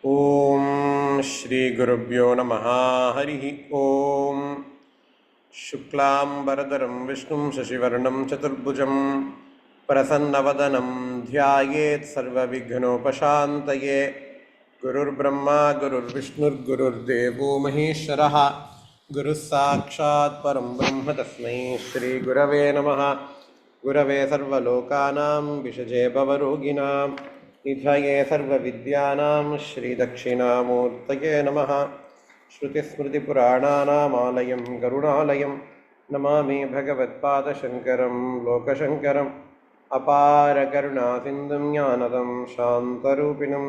Om Shri Gurubhyo Namaha Harihi Om Shuklam Baradaram Vishnum Shashivarnam Chaturbhujam Prasannavadanam Dhyayet Sarva Vighnopashantaye Gurur Brahma Gurur Vishnur Gurur Devo Maheshwaraha Guru Sakshat Param Brahma Tasmai Shri Gurave Namaha Gurave Sarva Lokanam Vishaje Bhavaroginam निधये सर्वविद्यानां श्रीदक्षिणामूर्तये नमः श्रुतिस्मृतिपुराणानामालयं करुणालयं नमामि भगवत्पादशङ्करं लोकशङ्करम् अपारकरुणासिन्धुं ज्ञानदं शान्तरूपिणं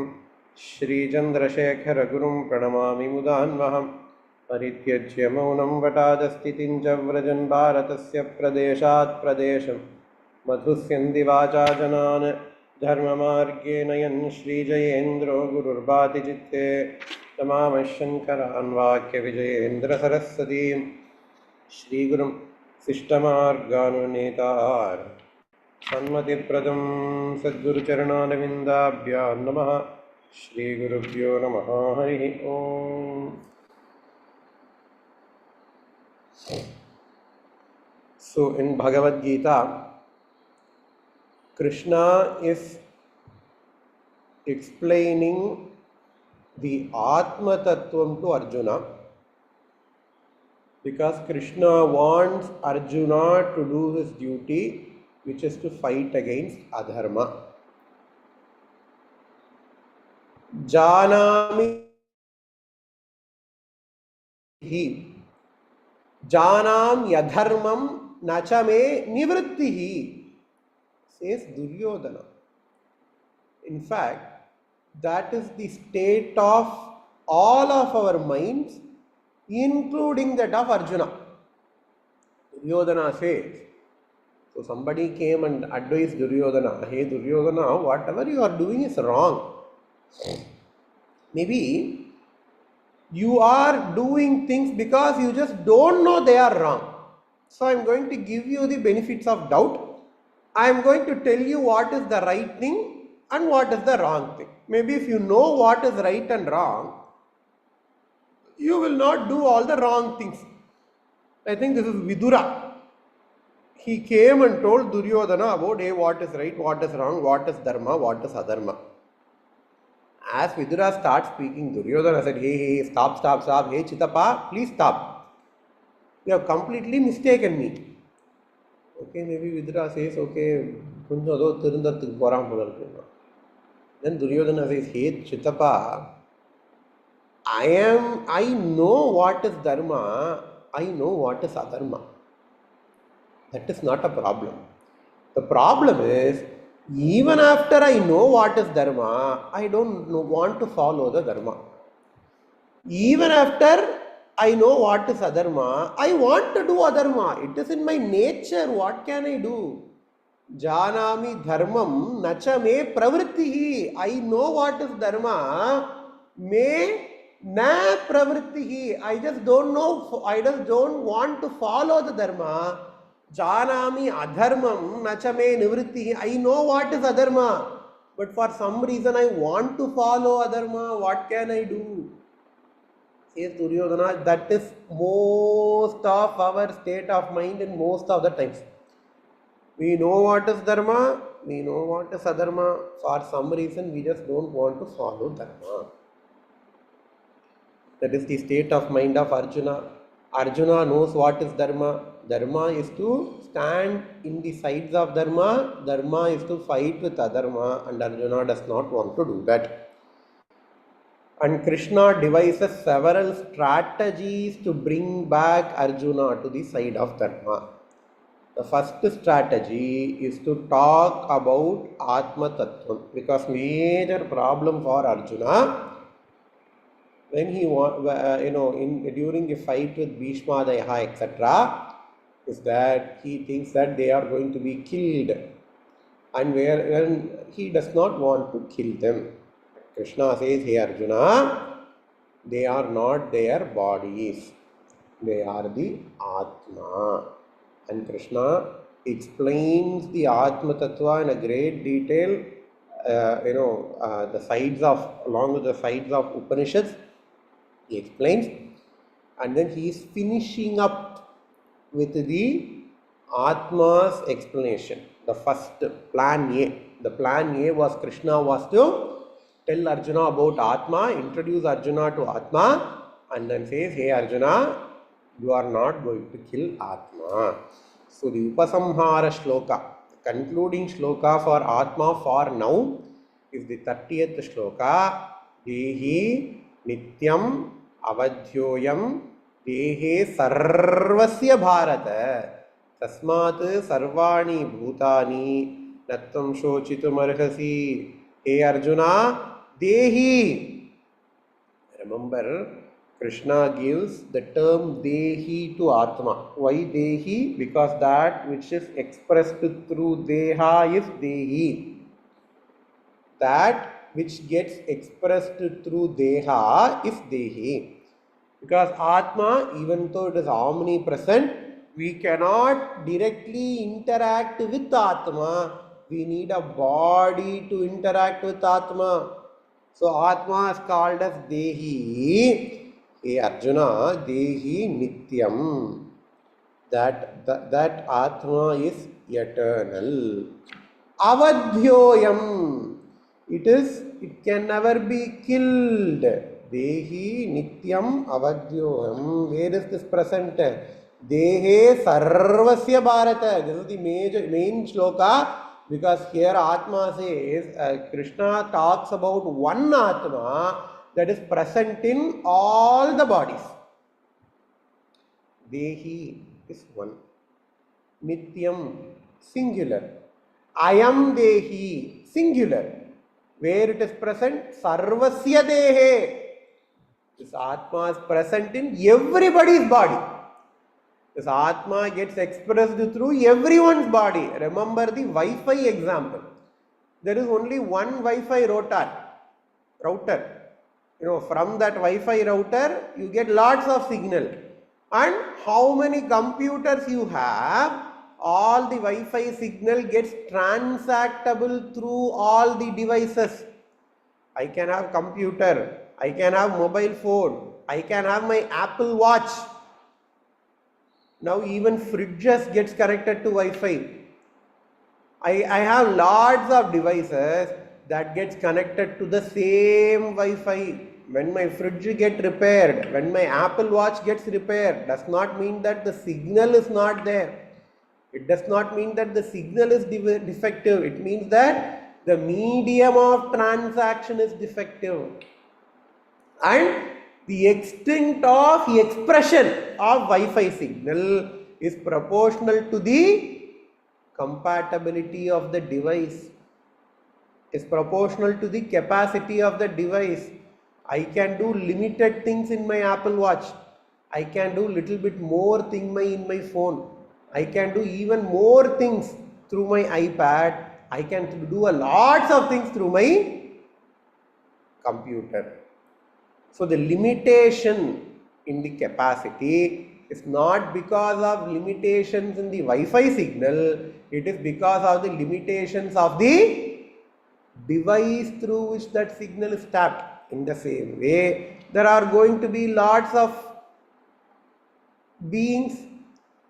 श्रीचन्द्रशेखरगुरुं प्रणमामि मुदान्वहं परित्यज्य मौनं वटादस्थितिं च व्रजन् भारतस्य प्रदेशात् प्रदेशं मधुस्यन्ति वाचा जनान् धर्ममार्गे नयन् श्रीजयेन्द्रो गुरुर्भाति चित्ते तमामः शङ्करान् वाक्यविजयेन्द्रसरस्वतीं श्रीगुरुं शिष्टमार्गानुनेतार सन्मतिप्रदं सद्गुरुचरणारविन्दाभ्यां नमः श्रीगुरुभ्यो नमः हरिः ओम्. So in Bhagavad Gita, Krishna is explaining the Atma Tattvam to Arjuna because Krishna wants Arjuna to do his duty, which is to fight against adharma. Janami hi janam yadharmam nachame nivrittihi, says Duryodhana. In fact, that is the state of all of our minds, including that of Arjuna. Duryodhana says, so somebody came and advised Duryodhana, hey Duryodhana, whatever you are doing is wrong. Maybe you are doing things because you just don't know they are wrong. So I am going to give you the benefits of doubt. I am going to tell you what is the right thing and what is the wrong thing. Maybe if you know what is right and wrong, you will not do all the wrong things. I think this is Vidura. He came and told Duryodhana about, hey, what is right, what is wrong, what is dharma, what is adharma. As Vidura starts speaking, Duryodhana said, hey, stop, hey Chitapa, please stop. You have completely mistaken me. Okay, maybe Vidura says, okay, then Duryodhana says, hey Chitapa, I know what is dharma, I know what is adharma. That is not a problem. The problem is, even after I know what is dharma, I don't want to follow the dharma. Even after I know what is adharma, I want to do adharma. It is in my nature. What can I do? Janami dharmam nacha me pravrittihi. I know what is dharma. Me na pravrittihi. I just don't know. I just don't want to follow the dharma. Janami adharmam nacha me nivrittihi. I know what is adharma. But for some reason I want to follow adharma. What can I do? Says Duryodhana, that is most of our state of mind in most of the times. We know what is dharma, we know what is adharma. For some reason, we just don't want to follow dharma. That is the state of mind of Arjuna. Arjuna knows what is dharma. Dharma is to stand in the sides of dharma. Dharma is to fight with adharma, and Arjuna does not want to do that. And Krishna devises several strategies to bring back Arjuna to the side of dharma. The first strategy is to talk about Atma Tattvam, because major problem for Arjuna when he during a fight with Bhishma, Dayaha, etc., is that he thinks that they are going to be killed, and when he does not want to kill them. Krishna says, hey Arjuna, they are not their bodies, they are the Atma. And Krishna explains the Atma Tattva in a great detail the sides of, along with the sides of Upanishads, he explains, and then he is finishing up with the Atma's explanation. The first plan A. The plan A was Krishna was to tell Arjuna about Atma, introduce Arjuna to Atma, and then says, hey Arjuna, you are not going to kill Atma. So the Upasamhara Shloka, concluding Shloka for Atma for now, is the 30th Shloka. Dehi Nityam Avadhyoyam Dehe Sarvasya Bharata Tasmat Sarvani Bhutani Nattam Shochitum Arhasi. Hey Arjuna, Dehi. Remember, Krishna gives the term Dehi to Atma. Why Dehi? Because that which is expressed through Deha is Dehi. That which gets expressed through Deha is Dehi. Because Atma, even though it is omnipresent, we cannot directly interact with Atma. We need a body to interact with Atma. So Atma is called as Dehi. Hey Arjuna, Dehi Nityam. That Atma is eternal. Avadhyoyam. It can never be killed. Dehi Nityam Avadhyoyam. Where is this present? Dehe Sarvasya Bharata. This is the main shloka, because here Atma says, Krishna talks about one Atma that is present in all the bodies. Dehi is one. Nityam, singular. Ayam Dehi, singular. Where it is present? Sarvasya Dehe. This Atma is present in everybody's body. This Atma gets expressed through everyone's body. Remember the Wi-Fi example. There is only one Wi-Fi router. From that Wi-Fi router, you get lots of signal. And how many computers you have, all the Wi-Fi signal gets transactable through all the devices. I can have computer, I can have mobile phone, I can have my Apple Watch. Now even fridges gets connected to Wi-Fi. I have lots of devices that gets connected to the same Wi-Fi. When my fridge gets repaired, when my Apple Watch gets repaired, does not mean that the signal is not there. It does not mean that the signal is defective. It means that the medium of transaction is defective. And the extent of expression of Wi-Fi signal is proportional to the compatibility of the device. Is proportional to the capacity of the device. I can do limited things in my Apple Watch. I can do little bit more thing in my phone. I can do even more things through my iPad. I can do a lots of things through my computer. So the limitation in the capacity is not because of limitations in the Wi-Fi signal. It is because of the limitations of the device through which that signal is tapped. In the same way, there are going to be lots of beings,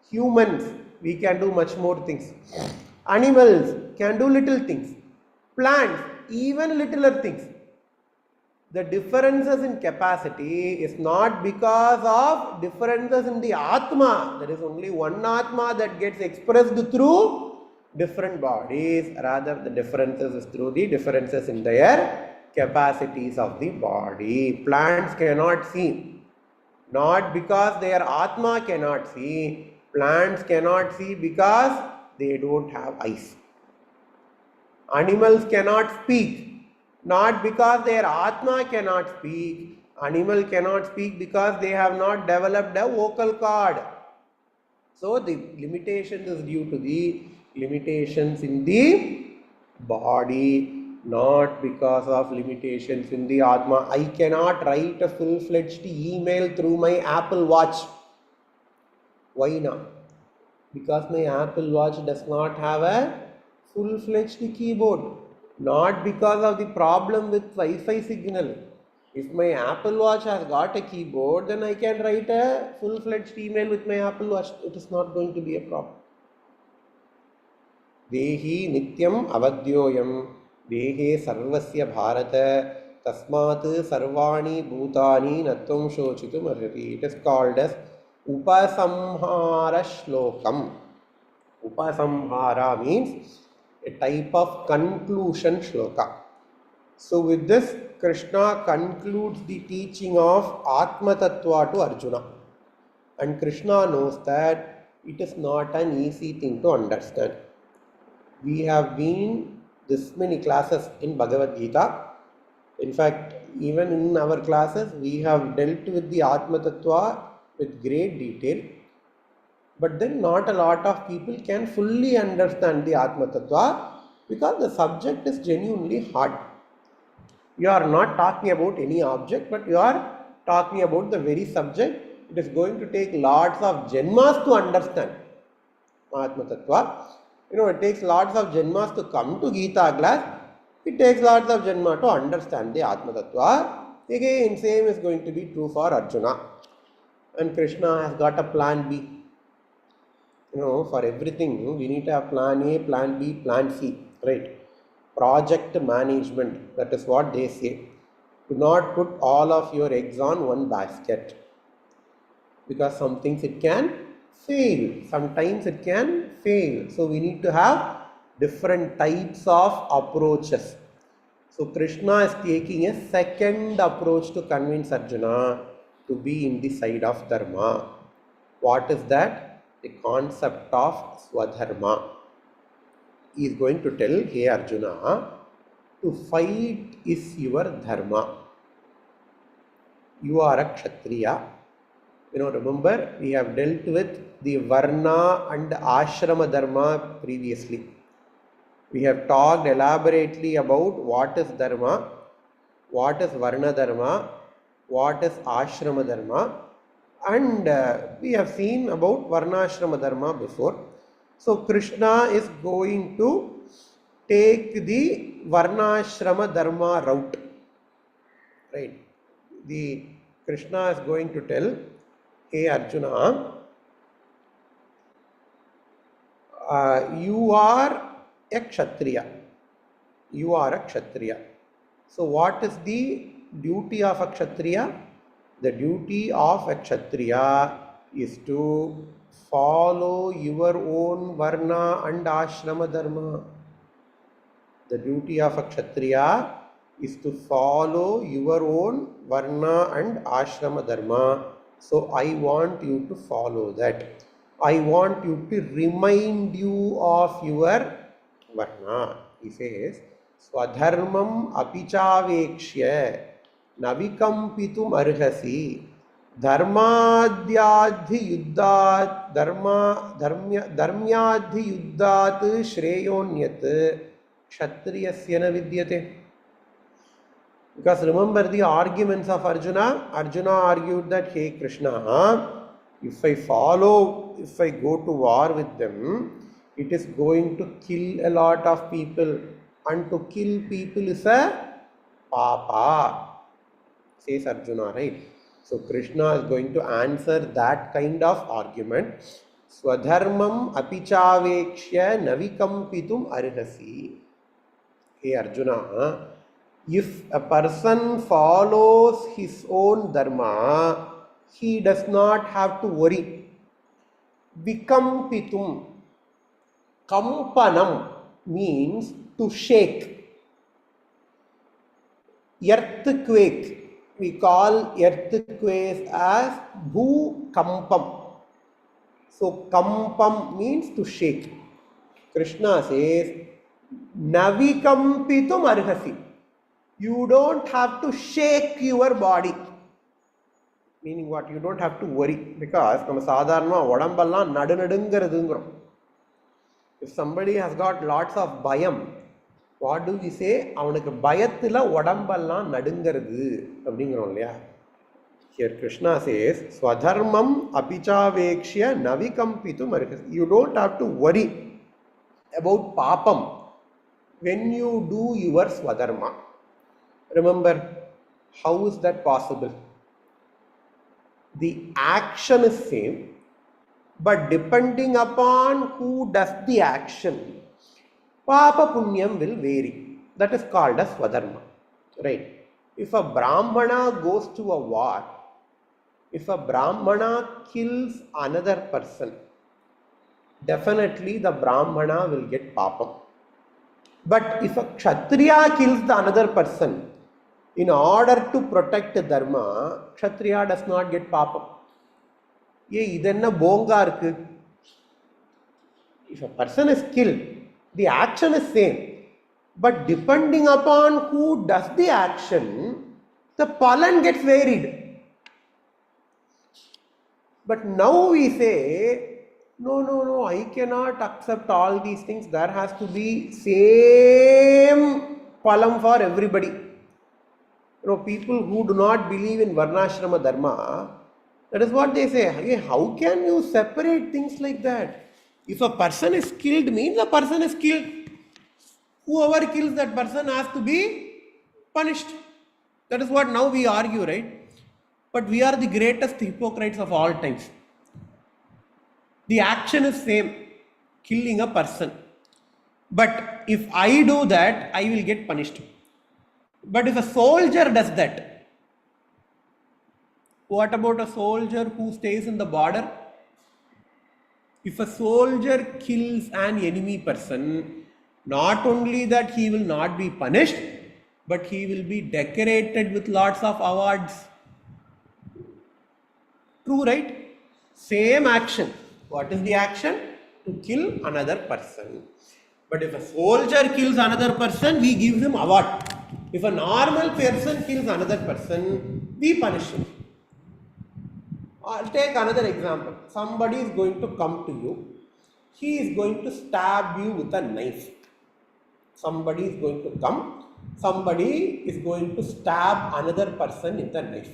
humans, we can do much more things. Animals can do little things. Plants, even littler things. The differences in capacity is not because of differences in the Atma. There is only one Atma that gets expressed through different bodies. Rather, the differences is through the differences in their capacities of the body. Plants cannot see, not because their Atma cannot see. Plants cannot see because they don't have eyes. Animals cannot speak, not because their Atma cannot speak. Animal cannot speak because they have not developed a vocal cord. So the limitation is due to the limitations in the body, not because of limitations in the Atma. I cannot write a full-fledged email through my Apple Watch. Why not? Because my Apple Watch does not have a full-fledged keyboard. not because of the problem with Wi-Fi signal. If my Apple Watch has got a keyboard, then I can write a full-fledged email with my Apple Watch. It is not going to be a problem. देही नित्यम अवध्योयम देहे सर्वस्य भारत तस्मात् सर्वाणि भूतानि न त्वं शोचितुम् अर्हति. It is called as upasamhara shlokam. Upasamhara means a type of conclusion shloka. So with this, Krishna concludes the teaching of Atma Tattva to Arjuna. And Krishna knows that it is not an easy thing to understand. We have been this many classes in Bhagavad Gita. In fact, even in our classes, we have dealt with the Atma Tattva with great detail. But then not a lot of people can fully understand the Atma Tattva because the subject is genuinely hard. You are not talking about any object, but you are talking about the very subject. It is going to take lots of janmas to understand Atma Tattva. It takes lots of janmas to come to Gita class. It takes lots of janma to understand the Atma Tattva. Again, same is going to be true for Arjuna. And Krishna has got a plan B. For everything, we need to have plan A, plan B, plan C, right? Project management, that is what they say. Do not put all of your eggs on one basket. Because some things it can fail. Sometimes it can fail. So we need to have different types of approaches. So Krishna is taking a second approach to convince Arjuna to be in the side of Dharma. What is that? The concept of Swadharma. He is going to tell, hey Arjuna, to fight is your dharma. You are a Kshatriya. Remember, we have dealt with the Varna and Ashrama Dharma previously. We have talked elaborately about what is Dharma, what is Varna Dharma, what is Ashrama Dharma, and we have seen about Varnashrama Dharma before. So Krishna is going to take the Varnashrama Dharma route. Right? The Krishna is going to tell, hey Arjuna, you are a Kshatriya. You are a Kshatriya. So what is the duty of a Kshatriya? The duty of a Kshatriya is to follow your own Varna and Ashrama Dharma. The duty of a Kshatriya is to follow your own Varna and Ashrama Dharma. So I want you to follow that. I want you to remind you of your Varna. He says, Swadharmam apichavekshya navikampitum arhasi dharmadhyadhi yuddhat dharmyadhi yuddhat shreyonyat kshatriyasya na vidyate. Because remember the arguments of Arjuna. Arjuna argued that, hey Krishna, if I go to war with them, it is going to kill a lot of people. And to kill people is a papa, says Arjuna, right? So Krishna is going to answer that kind of argument. Swadharmam apichavekshya navikampitum arhasi. Hey Arjuna, if a person follows his own dharma, he does not have to worry. Vikampitum, kampanam means to shake. Earthquake, we call earthquakes as bhukampam. So kampam means to shake. Krishna says, navikampitum arhasi. You don't have to shake your body. Meaning what? You don't have to worry. Because if somebody has got lots of bayam, what do we say? Here Krishna says, Swadharmam apichavekshya navikampitum arhasi. You don't have to worry about papam. when you do your swadharma. Remember, how is that possible? The action is same, but depending upon who does the action, Papa Punyam will vary. That is called as Swadharma. Right? If a Brahmana goes to a war, if a Brahmana kills another person, definitely the Brahmana will get Papam. But if a Kshatriya kills the another person, in order to protect Dharma, Kshatriya does not get Papam. If a person is killed, the action is same. But depending upon who does the action, the palan gets varied. But now we say, no, I cannot accept all these things. There has to be same palam for everybody. People who do not believe in Varnashrama Dharma, that is what they say. Hey, how can you separate things like that? If a person is killed, means a person is killed. Whoever kills that person has to be punished. That is what now we argue, right? But we are the greatest hypocrites of all times. The action is same, killing a person. But if I do that, I will get punished. But if a soldier does that, what about a soldier who stays in the border? If a soldier kills an enemy person, not only that he will not be punished, but he will be decorated with lots of awards. True, right? Same action. What is the action? To kill another person. But if a soldier kills another person, we give him award. If a normal person kills another person, we punish him. I'll take another example. Somebody is going to come to you. He is going to stab you with a knife. Somebody is going to come. Somebody is going to stab another person with a knife.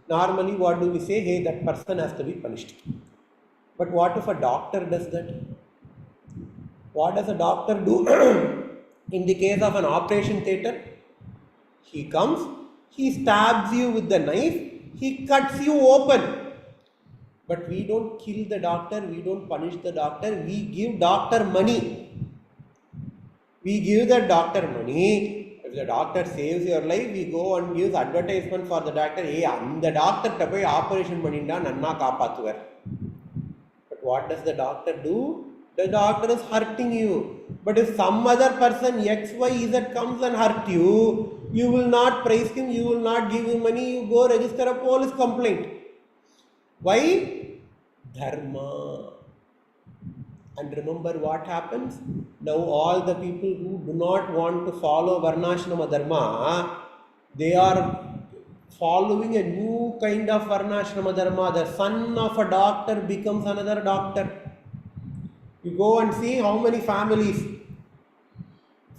Normally, what do we say? Hey, that person has to be punished. But what if a doctor does that? What does a doctor do in the case of an operation theatre? He comes, he stabs you with the knife, he cuts you open. But we don't kill the doctor, we don't punish the doctor, we give doctor money. We give the doctor money. If the doctor saves your life, we go and give advertisement for the doctor. Hey, the doctor tapai operation panninda nanna kaapathuvar. But what does the doctor do? The doctor is hurting you. But if some other person X, Y, Z comes and hurt you, you will not praise him, you will not give him money, you go register a police complaint. Why? Dharma. And remember what happens? Now all the people who do not want to follow Varnashrama Dharma, they are following a new kind of Varnashrama Dharma. The son of a doctor becomes another doctor. You go and see how many families.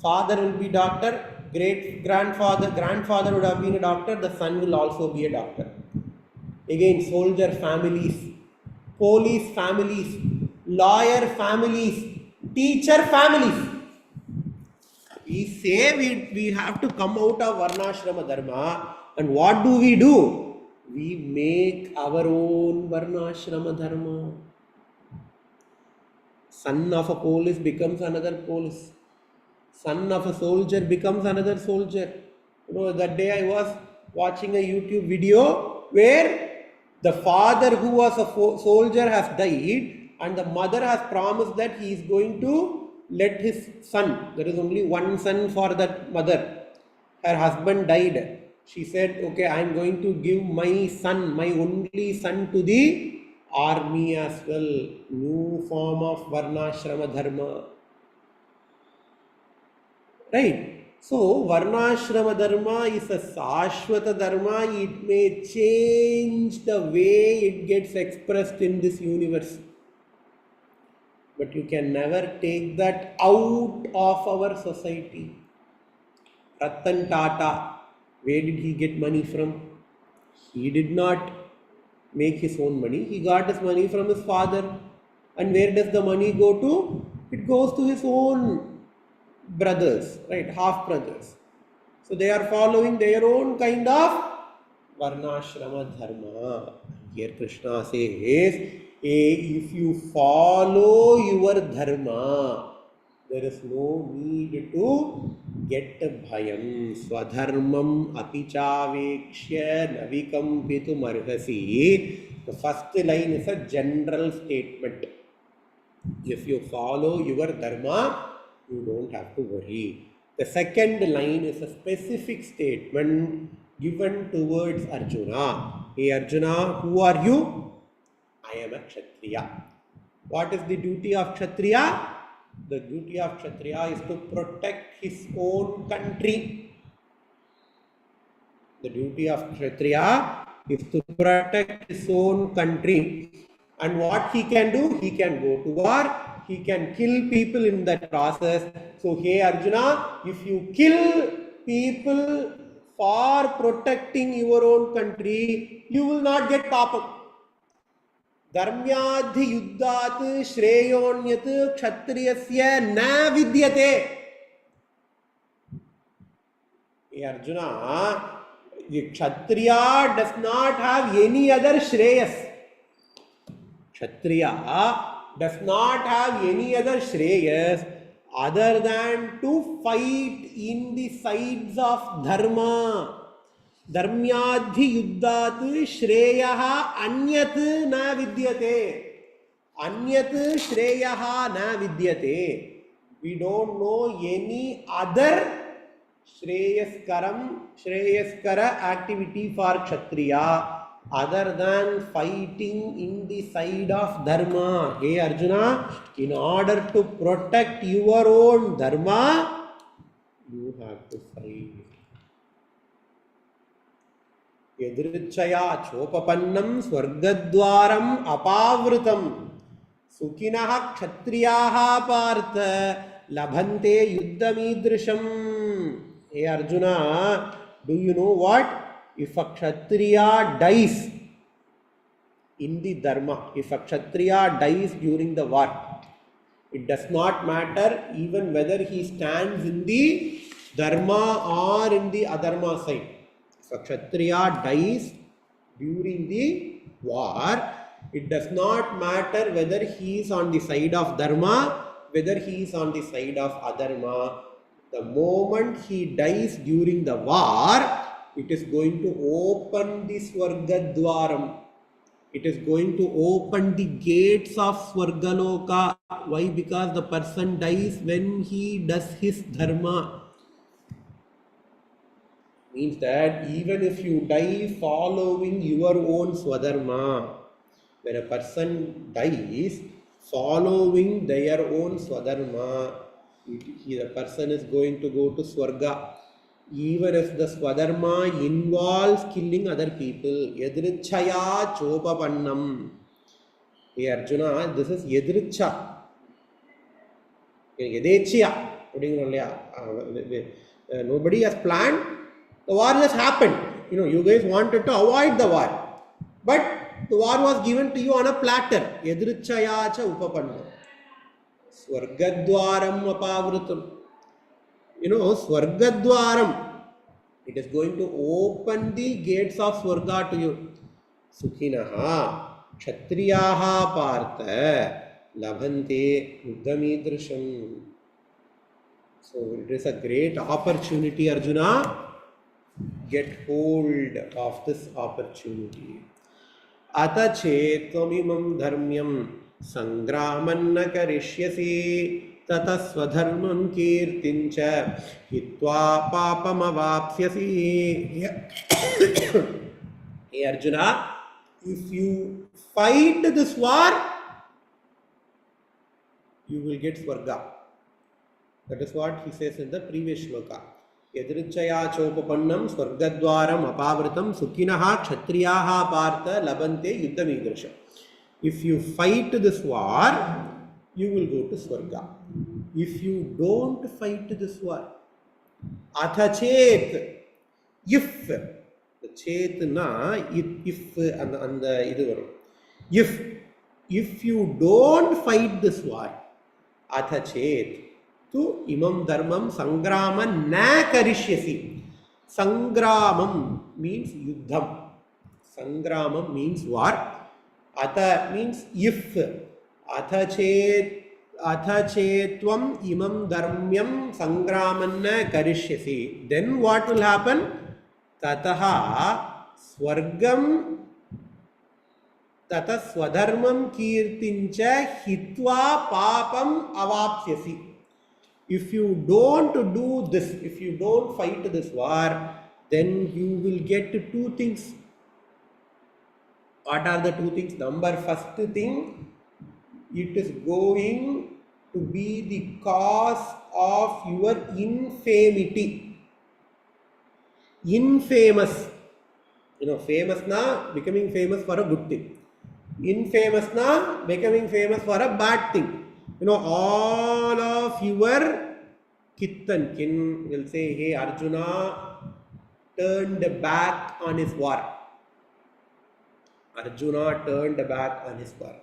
Father will be doctor, grandfather would have been a doctor, the son will also be a doctor. Again, soldier families, police families, lawyer families, teacher families. We say we have to come out of Varnashrama Dharma, and what do? We make our own Varnashrama Dharma. Son of a police becomes another police. Son of a soldier becomes another soldier. That day I was watching a YouTube video where the father who was a soldier has died and the mother has promised that he is going to let his son, there is only one son for that mother. Her husband died. She said, okay, I am going to give my son, my only son to the army as well. New form of Varnashrama Dharma. Right? So, Varnashrama Dharma is a Sashvata Dharma. It may change the way it gets expressed in this universe. But you can never take that out of our society. Ratan Tata, where did he get money from? He did not make his own money. He got his money from his father. And where does the money go to? It goes to his own brothers, right? Half brothers. So they are following their own kind of varnashrama dharma. Here Krishna says, if you follow your dharma, there is no need to get bhayam. Swadharmam apichavekshya navikampitum arhasi. The first line is a general statement. If you follow your dharma, you don't have to worry. The second line is a specific statement given towards Arjuna. Hey Arjuna, who are you? I am a Kshatriya. What is the duty of Kshatriya? The duty of Kshatriya is to protect his own country. The duty of Kshatriya is to protect his own country. And what he can do? He can go to war, he can kill people in that process. So, hey Arjuna, if you kill people for protecting your own country, you will not get papam. Dharmyadhi yuddhat shreyonyat kshatriyasya na vidyate. Hey Arjuna, the Kshatriya does not have any other Shreyas. Kshatriya does not have any other Shreyas other than to fight in the sides of Dharma. Dharmyadhi yuddhat Shreyaha anyat na vidyate. Anyat Shreyaha na vidyate. We don't know any other Shreyaskara activity for Kshatriya other than fighting in the side of Dharma. Hey Arjuna, in order to protect your own Dharma, you have to fight. Yadrichaya chopapannam swargadwaram apavrutam sukinaha kshatriyaha partha labhante yuddhamidrisham. Hey Arjuna, do you know what? If a Kshatriya dies in the Dharma, if a Kshatriya dies during the war, it does not matter even whether he stands in the Dharma or in the Adharma side. If a Kshatriya dies during the war, it does not matter whether he is on the side of Dharma, whether he is on the side of Adharma. The moment he dies during the war, it is going to open the Swargadwaram. It is going to open the gates of Swargaloka. Why? Because the person dies when he does his dharma. Means that even if you die following your own Swadharma, when a person dies following their own Swadharma, the person is going to go to Swarga. Even if the Swadharma involves killing other people. Yadrichaya chopapannam. Hey Arjuna, this is Yadricha. Yadechya. Nobody has planned. The war just happened. You guys wanted to avoid the war. But the war was given to you on a platter. Yadrichaya cha upapannam. Swargadwaram apavrutam. Swargadwaram. It is going to open the gates of Swarga to you. Sukhinaha Kshatriyaha partha labhante yuddhamidrisham. So it is a great opportunity, Arjuna. Get hold of this opportunity. Atache tvamimam dharmyam sangramanna karishyasi tata swadharmam kirtincha hitva papamavapsyasi. Hey Arjuna, if you fight this war, you will get Swarga. That is what he says in the previous Shloka. Yadrichaya chopapannam swargadwaram apavritam sukhinaha kshatriyaha partha labante yuddhamidrisham. If you fight this war, you will go to Swarga. If you don't fight this war, athachet, if, the chet na, if, and the if you don't fight this war, athachet, tu imam dharmam sangrama na karishyasi. Sangramam means yuddham. Sangramam means war. Atha means if. Atha chetvam imam dharmyam sangramanna karishyasi. Then what will happen? Tataha swargam tata swadharmam kirtincha hitva papam avapsyasi. If you don't do this, if you don't fight this war, then you will get two things. What are the two things? First thing, it is going to be the cause of your infamity. Infamous. Famous na becoming famous for a good thing. Infamous na becoming famous for a bad thing. All of your kith and kin will say, hey, Arjuna turned back on his war. Arjuna turned back on his war.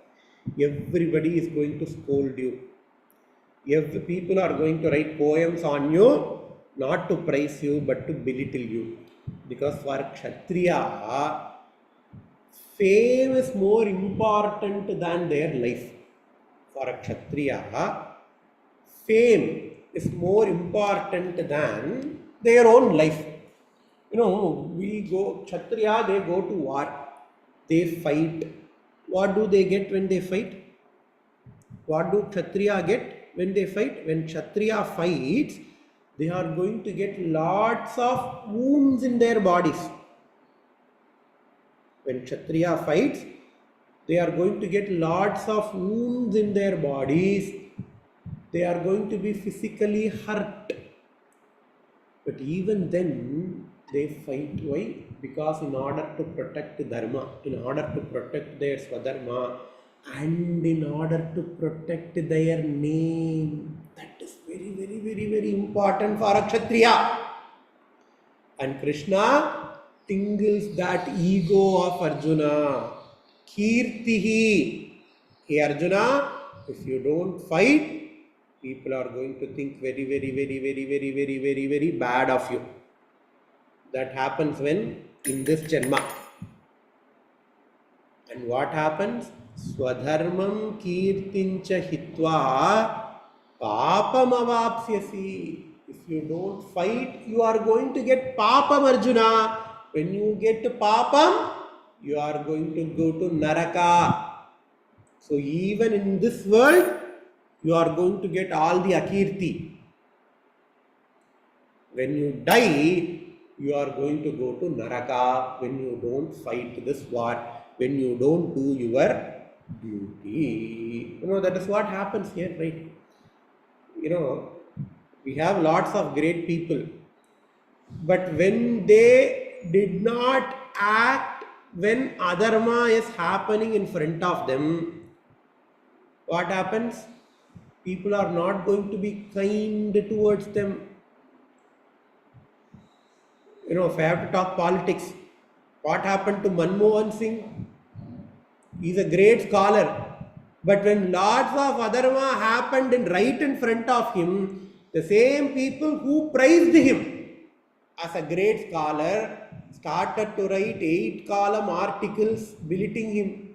Everybody is going to scold you. People are going to write poems on you, not to praise you, but to belittle you. Because for Kshatriya, fame is more important than their life. For a Kshatriya, fame is more important than their own life. Kshatriya, they go to war, they fight. What do they get when they fight? What do Kshatriya get when they fight? When Kshatriya fights, they are going to get lots of wounds in their bodies. When Kshatriya fights, they are going to get lots of wounds in their bodies. They are going to be physically hurt. But even then, they fight. Why? Because in order to protect Dharma, in order to protect their Swadharma, and in order to protect their name. That is very, very, very, very important for a Kshatriya. And Krishna tingles that ego of Arjuna. Kirtihi. Hey Arjuna, if you don't fight, people are going to think very, very, very, very, very, very, very, very bad of you. That happens when? In this Janma. And what happens? Swadharmam kirtincha hitva papam avapsyasi. If you don't fight, you are going to get papam, Arjuna. When you get papam, you are going to go to Naraka. So even in this world, you are going to get all the akirti. When you die, you are going to go to Naraka when you don't fight this war, when you don't do your duty. That is what happens here, right? We have lots of great people, but when they did not act when adharma is happening in front of them, what happens? People are not going to be kind towards them. If I have to talk politics, what happened to Manmohan Singh? He is a great scholar. But when lots of adharma happened right in front of him, the same people who praised him as a great scholar started to write 8-column articles belittling him.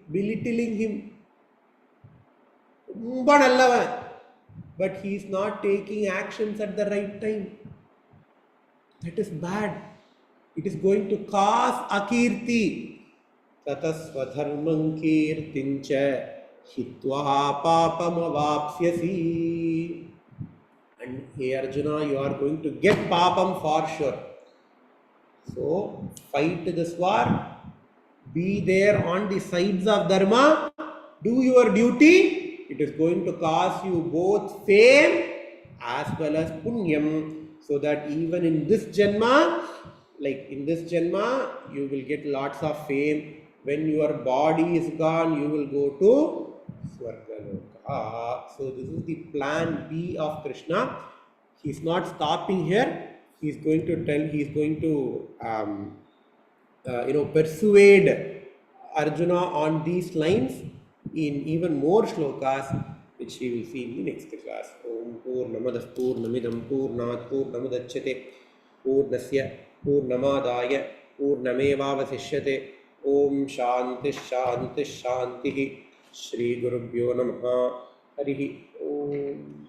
But he is not taking actions at the right time. That is bad. It is going to cause akirti. Tatasvadharmam kirtincha hitva papam avapsyasi. And hey Arjuna, you are going to get papam for sure. So fight this war. Be there on the sides of Dharma. Do your duty. It is going to cause you both fame as well as punyam. So that even in this Janma, you will get lots of fame. When your body is gone, you will go to Swargaloka. So this is the plan B of Krishna. He is not stopping here. He is going to persuade Arjuna on these lines in even more shlokas. which we will see in the next class. Om Purnamadah Purnamidam Purnat Purnamudachyate Purnasya Purnamadaya Purnamevavasishyate. Om Shanti Shanti Shanti. Shri Gurubhyo Namaha. Harihi Om.